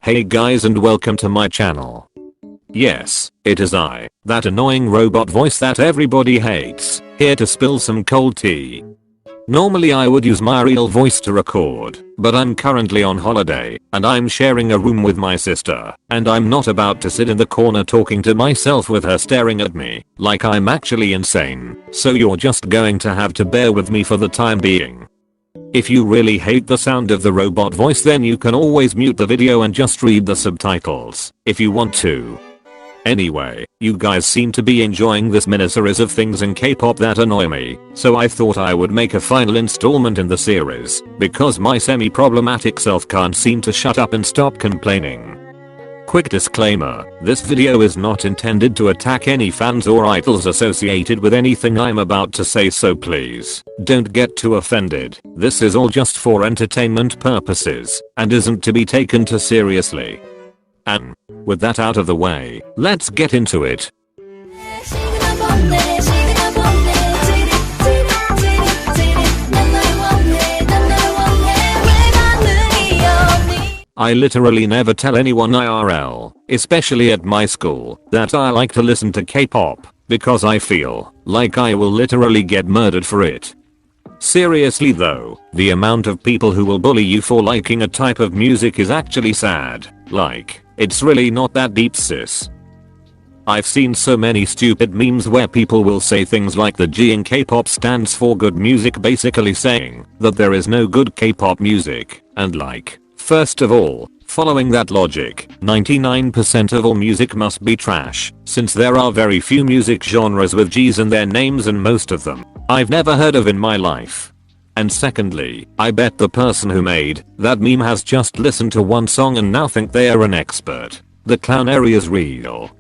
Hey guys and welcome to my channel. Yes, it is I, that annoying robot voice that everybody hates, here to spill some cold tea. Normally I would use my real voice to record, but I'm currently on holiday, and I'm sharing a room with my sister, and I'm not about to sit in the corner talking to myself with her staring at me, like I'm actually insane, so you're just going to have to bear with me for the time being. If you really hate the sound of the robot voice, then you can always mute the video and just read the subtitles, if you want to. Anyway, you guys seem to be enjoying this miniseries of things in K-pop that annoy me, so I thought I would make a final installment in the series, because my semi-problematic self can't seem to shut up and stop complaining. Quick disclaimer, this video is not intended to attack any fans or idols associated with anything I'm about to say, so please, don't get too offended. This is all just for entertainment purposes, and isn't to be taken too seriously. And, with that out of the way, let's get into it. I literally never tell anyone IRL, especially at my school, that I like to listen to K-pop, because I feel like I will literally get murdered for it. Seriously though, the amount of people who will bully you for liking a type of music is actually sad. Like, it's really not that deep, sis. I've seen so many stupid memes where people will say things like the G in K-pop stands for good music, basically saying that there is no good K-pop music, and like, first of all, following that logic, 99% of all music must be trash, since there are very few music genres with G's in their names, and most of them I've never heard of in my life. And secondly, I bet the person who made that meme has just listened to one song and now think they are an expert. The clownery is real.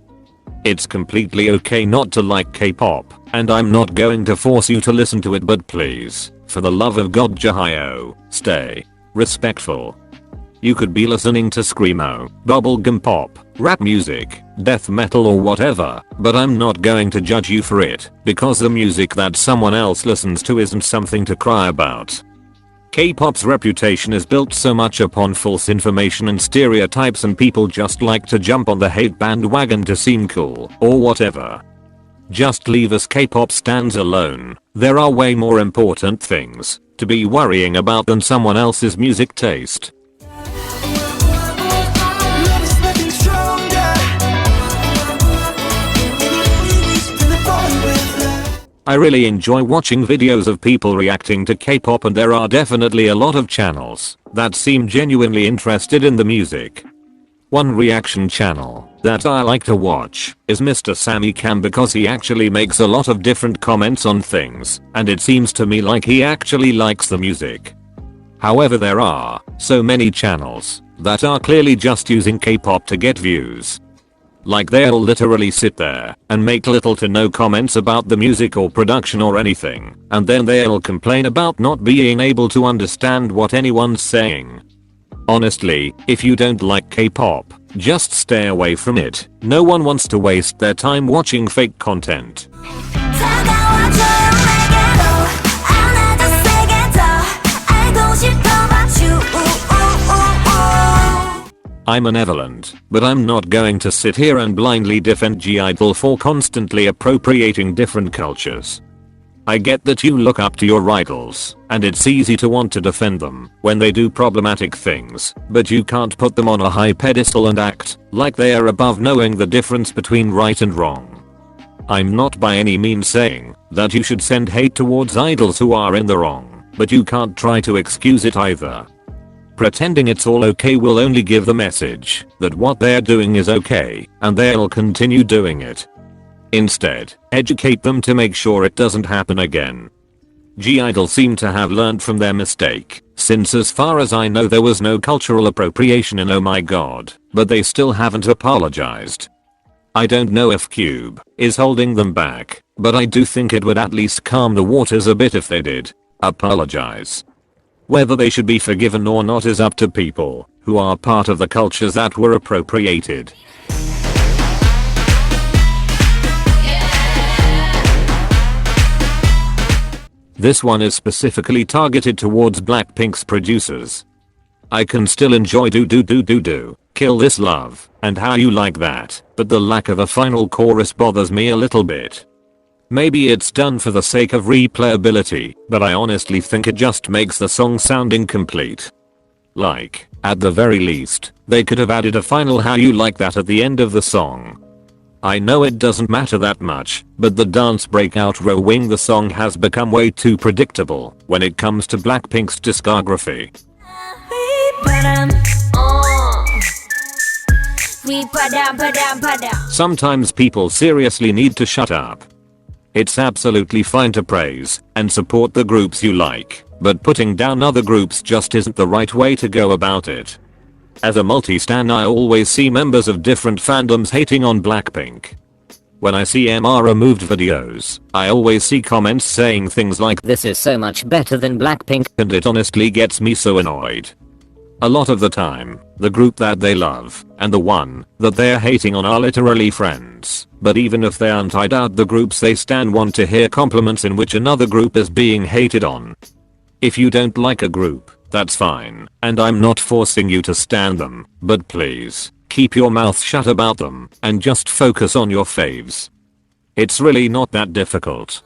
It's completely okay not to like K-pop, and I'm not going to force you to listen to it, but please, for the love of God, Jahayo, stay respectful. You could be listening to screamo, bubblegum pop, rap music, death metal or whatever, but I'm not going to judge you for it, because the music that someone else listens to isn't something to cry about. K-pop's reputation is built so much upon false information and stereotypes, and people just like to jump on the hate bandwagon to seem cool, or whatever. Just leave us K-pop stans alone. There are way more important things to be worrying about than someone else's music taste. I really enjoy watching videos of people reacting to K-pop, and there are definitely a lot of channels that seem genuinely interested in the music. One reaction channel that I like to watch is Mr. Sammy Cam, because he actually makes a lot of different comments on things, and it seems to me like he actually likes the music. However, there are so many channels that are clearly just using K-pop to get views. Like, they'll literally sit there and make little to no comments about the music or production or anything, and then they'll complain about not being able to understand what anyone's saying. Honestly, if you don't like K-pop, just stay away from it. No one wants to waste their time watching fake content. I'm malevolent, but I'm not going to sit here and blindly defend G-idol for constantly appropriating different cultures. I get that you look up to your idols, and it's easy to want to defend them when they do problematic things, but you can't put them on a high pedestal and act like they are above knowing the difference between right and wrong. I'm not by any means saying that you should send hate towards idols who are in the wrong, but you can't try to excuse it either. Pretending it's all okay will only give the message that what they're doing is okay, and they'll continue doing it. Instead, educate them to make sure it doesn't happen again. G-idol seem to have learned from their mistake, since as far as I know there was no cultural appropriation in Oh My God, but they still haven't apologized. I don't know if Cube is holding them back, but I do think it would at least calm the waters a bit if they did apologize. Whether they should be forgiven or not is up to people who are part of the cultures that were appropriated. This one is specifically targeted towards Blackpink's producers. I can still enjoy do, Kill This Love and How You Like That, but the lack of a final chorus bothers me a little bit. Maybe it's done for the sake of replayability, but I honestly think it just makes the song sound incomplete. Like, at the very least, they could have added a final How You Like That at the end of the song. I know it doesn't matter that much, but the dance breakout rowing the song has become way too predictable when it comes to Blackpink's discography. Sometimes people seriously need to shut up. It's absolutely fine to praise and support the groups you like, but putting down other groups just isn't the right way to go about it. As a multi-stan, I always see members of different fandoms hating on Blackpink. When I see MR removed videos, I always see comments saying things like, "This is so much better than Blackpink," and it honestly gets me so annoyed. A lot of the time, the group that they love and the one that they're hating on are literally friends, but even if they aren't, I doubt the groups they stan want to hear compliments in which another group is being hated on. If you don't like a group, that's fine, and I'm not forcing you to stan them, but please, keep your mouth shut about them and just focus on your faves. It's really not that difficult.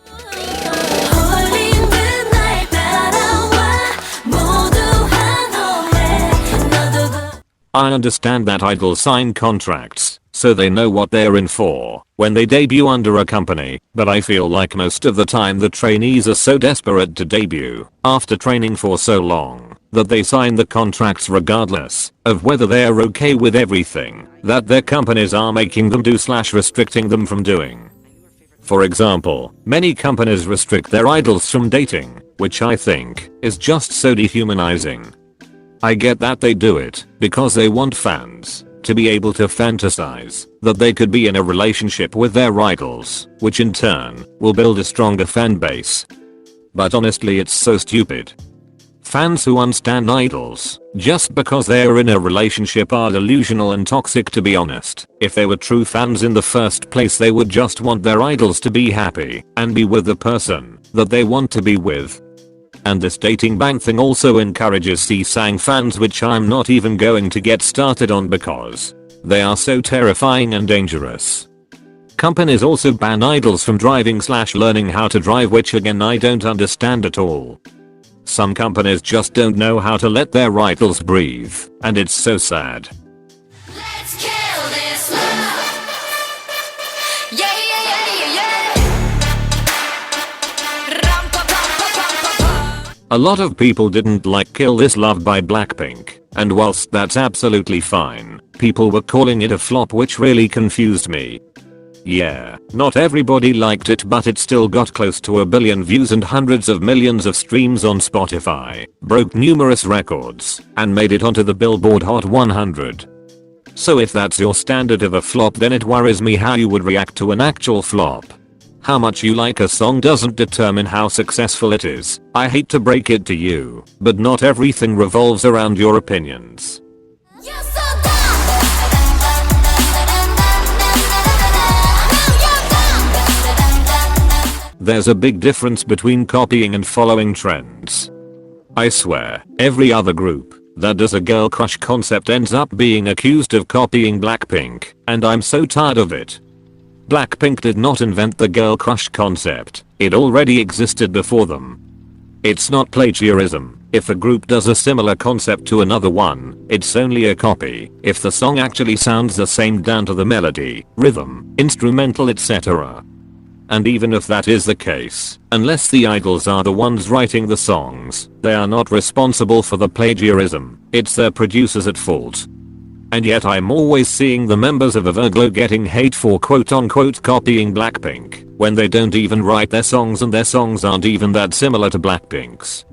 I understand that idols sign contracts, so they know what they're in for when they debut under a company, but I feel like most of the time the trainees are so desperate to debut after training for so long that they sign the contracts regardless of whether they're okay with everything that their companies are making them do / restricting them from doing. For example, many companies restrict their idols from dating, which I think is just so dehumanizing. I get that they do it because they want fans to be able to fantasize that they could be in a relationship with their idols, which in turn will build a stronger fan base. But honestly, it's so stupid. Fans who unstan idols just because they're in a relationship are delusional and toxic, to be honest. If they were true fans in the first place, they would just want their idols to be happy and be with the person that they want to be with. And this dating bang thing also encourages C-sang fans, which I'm not even going to get started on because they are so terrifying and dangerous. Companies also ban idols from driving / learning how to drive, which again I don't understand at all. Some companies just don't know how to let their idols breathe, and it's so sad. Let's kill this love. Yeah, yeah, yeah, yeah, yeah. A lot of people didn't like Kill This Love by Blackpink, and whilst that's absolutely fine, people were calling it a flop, which really confused me. Yeah, not everybody liked it, but it still got close to 1 billion views and hundreds of millions of streams on Spotify, broke numerous records, and made it onto the Billboard Hot 100. So if that's your standard of a flop, then it worries me how you would react to an actual flop. How much you like a song doesn't determine how successful it is. I hate to break it to you, but not everything revolves around your opinions. You're so dumb. There's a big difference between copying and following trends. I swear, every other group that does a girl crush concept ends up being accused of copying Blackpink, and I'm so tired of it. Blackpink did not invent the girl crush concept, it already existed before them. It's not plagiarism if a group does a similar concept to another one, it's only a copy if the song actually sounds the same down to the melody, rhythm, instrumental, etc. And even if that is the case, unless the idols are the ones writing the songs, they are not responsible for the plagiarism, it's their producers at fault. And yet I'm always seeing the members of Everglow getting hate for quote unquote copying Blackpink, when they don't even write their songs and their songs aren't even that similar to Blackpink's.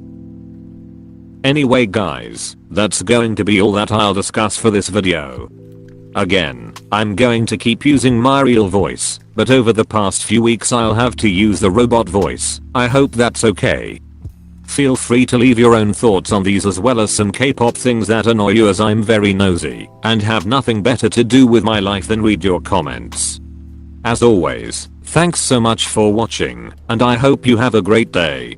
Anyway guys, that's going to be all that I'll discuss for this video. Again, I'm going to keep using my real voice, but over the past few weeks I'll have to use the robot voice. I hope that's okay. Feel free to leave your own thoughts on these as well as some K-pop things that annoy you, as I'm very nosy and have nothing better to do with my life than read your comments. As always, thanks so much for watching, and I hope you have a great day.